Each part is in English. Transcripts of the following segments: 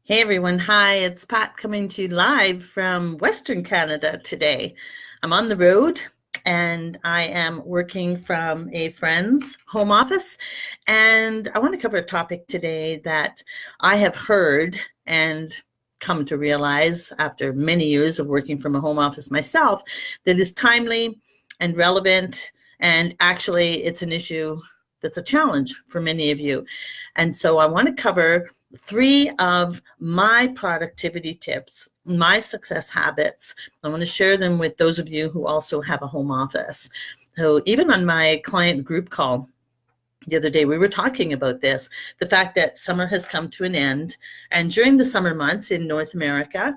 Hey everyone, hi, it's Pat coming to you live from Western Canada today. I'm on the road and I am working from a friend's home office, and I want to cover a topic today that I have heard and come to realize after many years of working from a home office myself that is timely and relevant, and actually it's an issue that's a challenge for many of you. And so I want to cover three of my productivity tips, my success habits. I want to share them with those of you who also have a home office. So even on my client group call the other day, we were talking about this, the fact that summer has come to an end. And during the summer months in North America,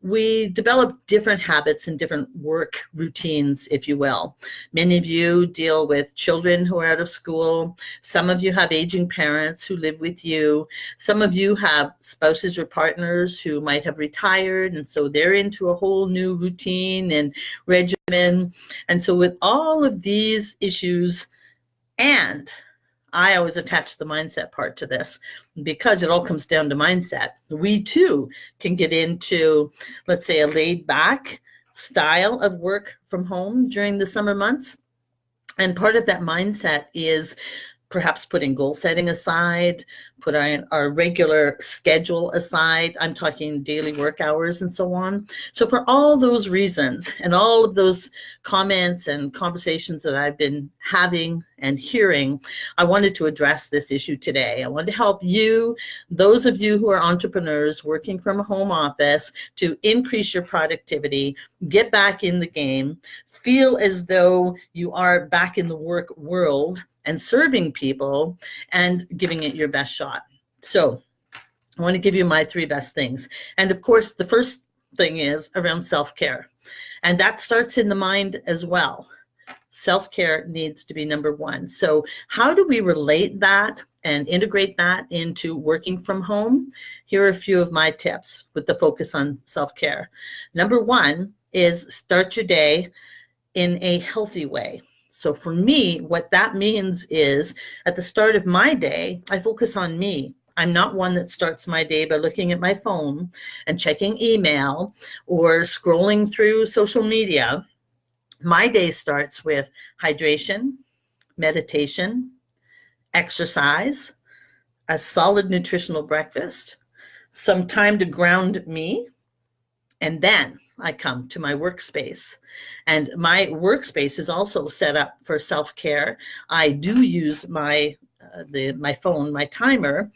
we develop different habits and different work routines, if you will. Many of you deal with children who are out of school. Some of you have aging parents who live with you. Some of you have spouses or partners who might have retired, and so they're into a whole new routine and regimen. And so with all of these issues, and I always attach the mindset part to this because it all comes down to mindset. We too can get into, let's say, a laid back style of work from home during the summer months. And part of that mindset is perhaps putting goal setting aside, put our regular schedule aside. I'm talking daily work hours and so on. So for all those reasons and all of those comments and conversations that I've been having and hearing, I wanted to address this issue today. I wanted to help you, those of you who are entrepreneurs working from a home office, to increase your productivity, get back in the game, feel as though you are back in the work world and serving people and giving it your best shot. So I want to give you my three best things. And of course, the first thing is around self-care. And that starts in the mind as well. Self-care needs to be number one. So how do we relate that and integrate that into working from home? Here are a few of my tips with the focus on self-care. Number one is start your day in a healthy way. So for me, what that means is at the start of my day, I focus on me. I'm not one that starts my day by looking at my phone and checking email or scrolling through social media. My day starts with hydration, meditation, exercise, a solid nutritional breakfast, some time to ground me, and then I come to my workspace. And my workspace is also set up for self-care. I do use my phone, my timer,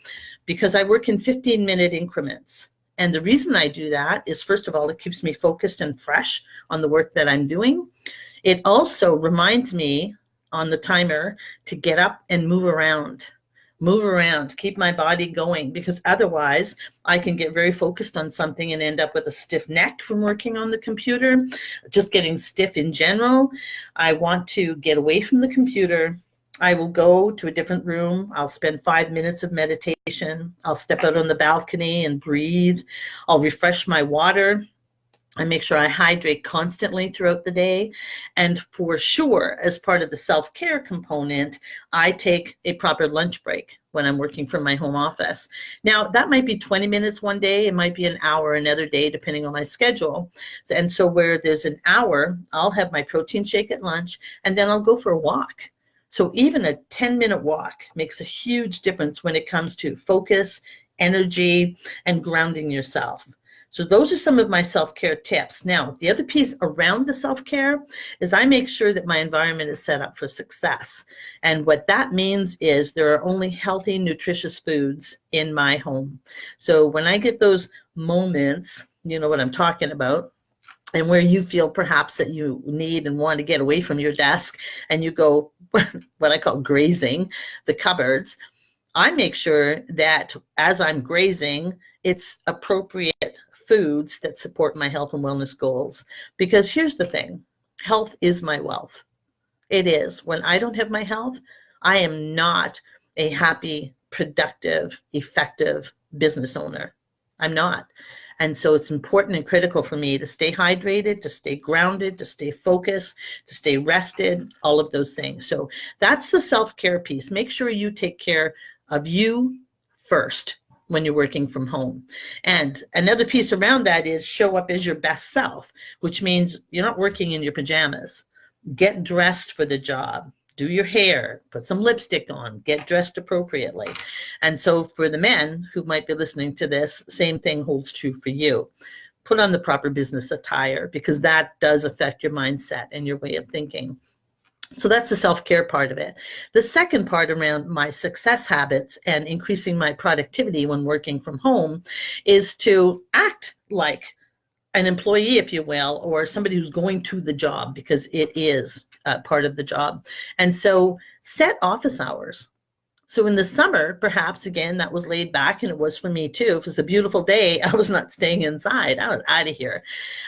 because I work in 15-minute increments. And the reason I do that is, first of all, it keeps me focused and fresh on the work that I'm doing. It also reminds me on the timer to get up and move around, keep my body going, because otherwise I can get very focused on something and end up with a stiff neck from working on the computer, just getting stiff in general. I want to get away from the computer. I will go to a different room. I'll spend 5 minutes of meditation. I'll step out on the balcony and breathe. I'll refresh my water. I make sure I hydrate constantly throughout the day. And for sure, as part of the self-care component, I take a proper lunch break when I'm working from my home office. Now, that might be 20 minutes one day. It might be an hour another day, depending on my schedule. And so where there's an hour, I'll have my protein shake at lunch, and then I'll go for a walk. So even a 10-minute walk makes a huge difference when it comes to focus, energy, and grounding yourself. So those are some of my self-care tips. Now, the other piece around the self-care is I make sure that my environment is set up for success. And what that means is there are only healthy, nutritious foods in my home. So when I get those moments, you know what I'm talking about, and where you feel perhaps that you need and want to get away from your desk and you go what I call grazing the cupboards, I make sure that as I'm grazing, it's appropriate foods that support my health and wellness goals. Because here's the thing, health is my wealth. It is. When I don't have my health, I am not a happy, productive, effective business owner. I'm not. And so it's important and critical for me to stay hydrated, to stay grounded, to stay focused, to stay rested, all of those things. So that's the self-care piece. Make sure you take care of you first. when you're working from home. And another piece around that is show up as your best self, which means you're not working in your pajamas. Get dressed for the job. Do your hair, put some lipstick on, get dressed appropriately. And so for the men who might be listening to this, same thing holds true for you. Put on the proper business attire, because that does affect your mindset and your way of thinking. So that's the self-care part of it. The second part around my success habits and increasing my productivity when working from home is to act like an employee, if you will, or somebody who's going to the job, because it is part of the job. And so set office hours. So in the summer, perhaps, again, that was laid back, and it was for me too. If it was a beautiful day, I was not staying inside. I was out of here.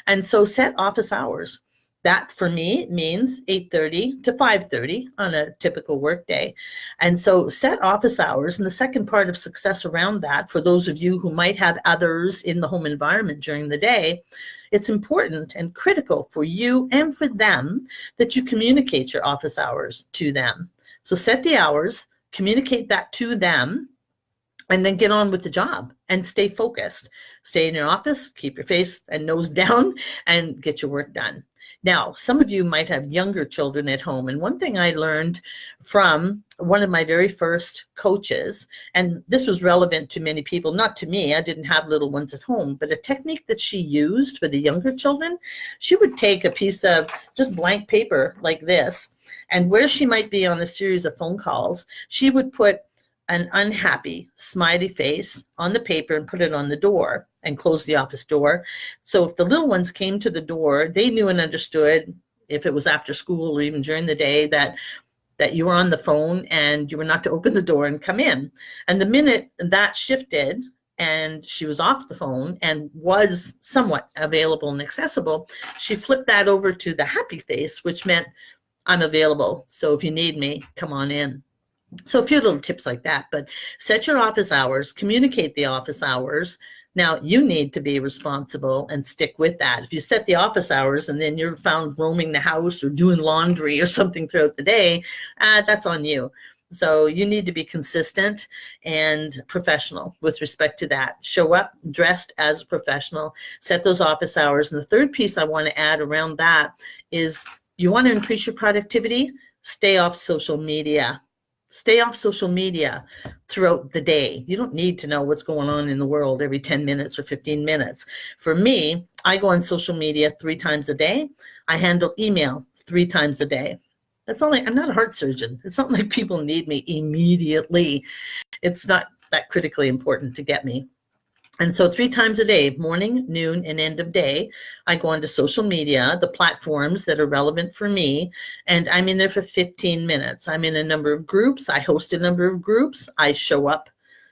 And so set office hours. That for me means 8:30 to 5:30 on a typical work day. And so set office hours. And the second part of success around that, for those of you who might have others in the home environment during the day, it's important and critical for you and for them that you communicate your office hours to them. So set the hours, communicate that to them, and then get on with the job and stay focused. Stay in your office, keep your face and nose down, and get your work done. Now, some of you might have younger children at home. And one thing I learned from one of my very first coaches, and this was relevant to many people, not to me, I didn't have little ones at home, but a technique that she used for the younger children, she would take a piece of just blank paper like this, and where she might be on a series of phone calls, she would put an unhappy smiley face on the paper and put it on the door and close the office door. So if the little ones came to the door, they knew and understood, if it was after school or even during the day, that you were on the phone and you were not to open the door and come in. And the minute that shifted and she was off the phone and was somewhat available and accessible, she flipped that over to the happy face, which meant I'm available. So if you need me, come on in. So a few little tips like that, but set your office hours, communicate the office hours. Now you need to be responsible and stick with that. If you set the office hours and then you're found roaming the house or doing laundry or something throughout the day, that's on you. So you need to be consistent and professional with respect to that. Show up dressed as a professional, set those office hours. And the third piece I want to add around that is you want to increase your productivity, stay off social media. Stay off social media throughout the day. You don't need to know what's going on in the world every 10 minutes or 15 minutes. For me, I go on social media 3 times a day. I handle email 3 times a day. That's only, I'm not a heart surgeon. It's not like people need me immediately. It's not that critically important to get me. And so 3 times a day, morning, noon, and end of day, I go onto social media, the platforms that are relevant for me, and I'm in there for 15 minutes. I'm in a number of groups. I host a number of groups. I show up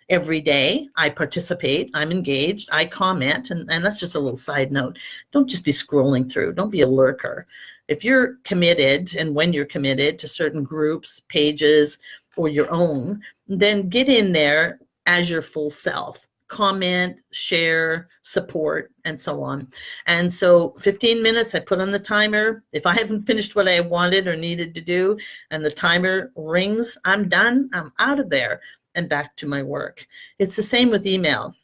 every day. I participate. I'm engaged. I comment. And that's just a little side note. Don't just be scrolling through. Don't be a lurker. If you're committed, and when you're committed to certain groups, pages, or your own, then get in there as your full self. Comment, share, support, and so on. And so 15 minutes, I put on the timer. If I haven't finished what I wanted or needed to do and the timer rings, I'm done. I'm out of there and back to my work. It's the same with email.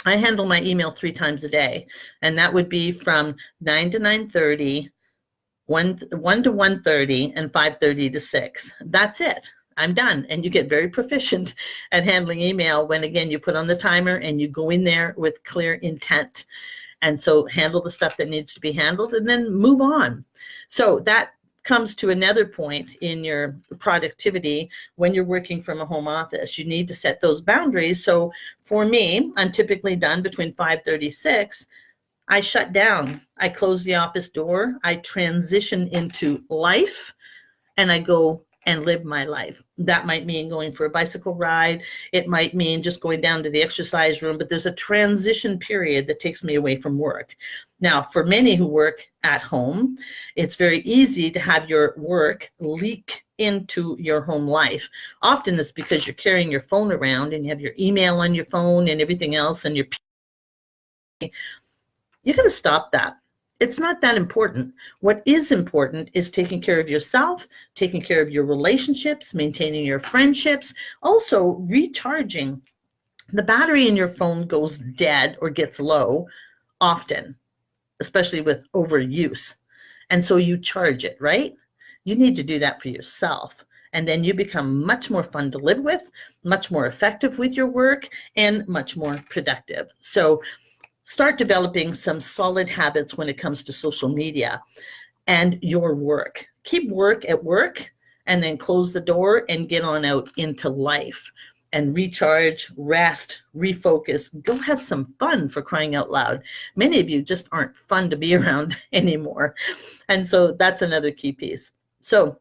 I handle my email 3 times a day, and that would be from 9 to 9:30, 1 to 1:30, and 5:30 to 6. That's it. I'm done. And you get very proficient at handling email when, again, you put on the timer and you go in there with clear intent. And so handle the stuff that needs to be handled and then move on. So that comes to another point in your productivity when you're working from a home office. You need to set those boundaries. So for me, I'm typically done between 5:36. I shut down. I close the office door. I transition into life and I go and live my life. That might mean going for a bicycle ride. It might mean just going down to the exercise room, but there's a transition period that takes me away from work. Now, for many who work at home, it's very easy to have your work leak into your home life. Often it's because you're carrying your phone around and you have your email on your phone and everything else, and you're going to stop that. It's not that important. What is important is taking care of yourself, taking care of your relationships, maintaining your friendships, also recharging The battery in your phone goes dead or gets low often, especially with overuse. And so you charge it, right? You need to do that for yourself. And then you become much more fun to live with, much more effective with your work, and much more productive. So start developing some solid habits when it comes to social media and your work. Keep work at work and then close the door and get on out into life and recharge, rest, refocus, go have some fun, for crying out loud. Many of you just aren't fun to be around anymore. And so that's another key piece. So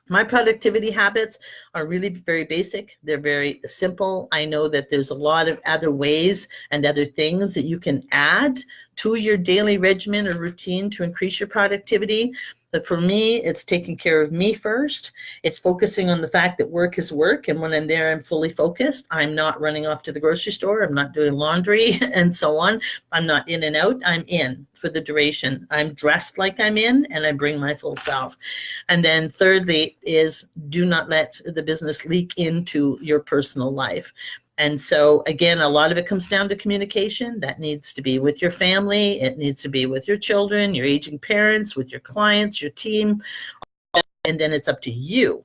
my productivity habits are really very basic. They're very simple. I know that there's a lot of other ways and other things that you can add to your daily regimen or routine to increase your productivity. But for me, it's taking care of me first. It's focusing on the fact that work is work. And when I'm there, I'm fully focused. I'm not running off to the grocery store. I'm not doing laundry and so on. I'm not in and out. I'm in for the duration. I'm dressed like I'm in, and I bring my full self. And then thirdly is do not let the business leak into your personal life. And so, again, a lot of it comes down to communication. That needs to be with your family. It needs to be with your children, your aging parents, with your clients, your team. And then it's up to you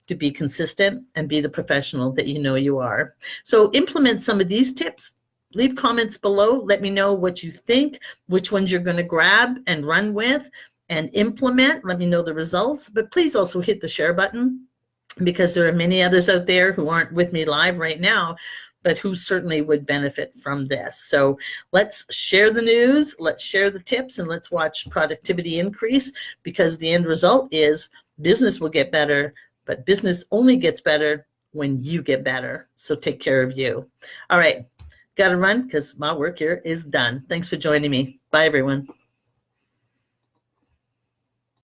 to be consistent and be the professional that you know you are. So implement some of these tips. Leave comments below. Let me know what you think, which ones you're going to grab and run with and implement. Let me know the results. But please also hit the share button, because there are many others out there who aren't with me live right now, but who certainly would benefit from this. So let's share the news, let's share the tips, and let's watch productivity increase, because the end result is business will get better, but business only gets better when you get better. So take care of you. All right, got to run because my work here is done. Thanks for joining me. Bye, everyone.